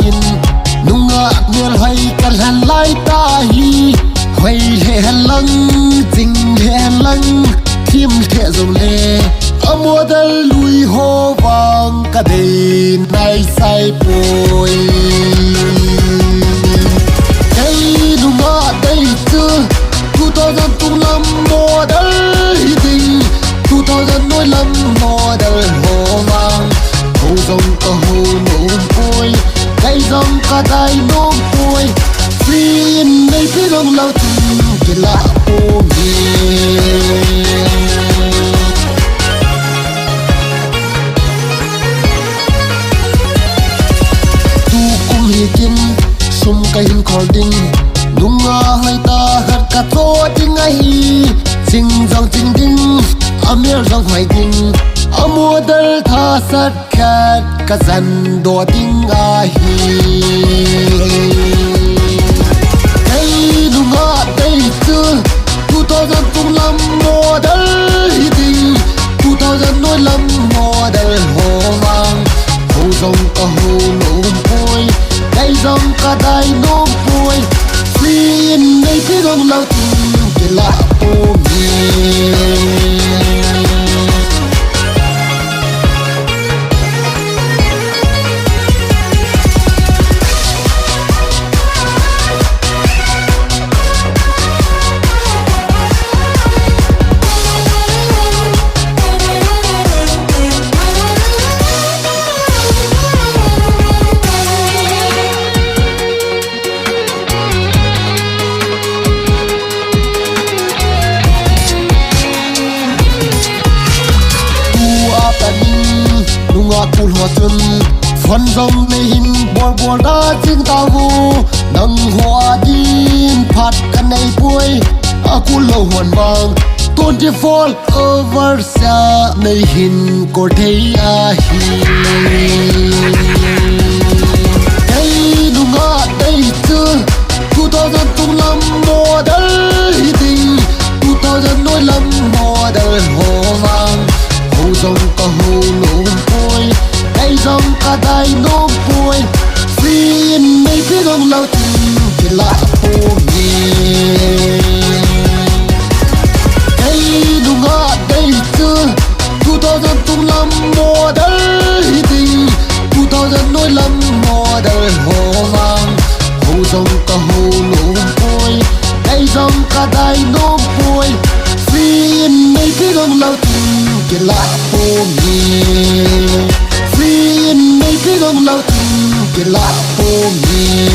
in nunga ngel hai kal han lai ta hi hoi le han lang jing le han lang thim the zum le amua dal lui ho vang ka dei nai sai poi hey nunga dei tu 2000 tung lam model ding 2000 noi lam model ho vang ho dong ka ho no poi dai dong ka dai no poi free nei pi dong lau tin ke la po mi tu kum hi kim sum ka hin khol ding nunga hai ta hat ka to ding ai sing dong ding ding amir dong hai ding amua dal tha sat khat ka zan do ding a hi hey nunga dei tu 2000 tung lam model ding 2000 noi lam model ho mang ho dong ka ho no poi dai dong ka dai no poi free nei pi dong lau tin ke la po mi nunga kul hoa chun phon dong nei hin bor bor da jing ta vu nang hoa din phat kan nei puai a kul lo huan bang 24 over sa nei hin ko thei a hi hey nunga dei tu 2000 tung lam model ding 2000 noi lam model ho vang ho dong ka ho no poi dai dong ka dai no poi free nei pi dong lau tin ke la po mi hey nunga dei tu 2000 tung lam model ding 2000 noi lam model ho vang ho dong ka ho no poi dai dong ka dai no poi free nei pi dong lau tin ke la po mi free nei pi dong lau tin ke la po mi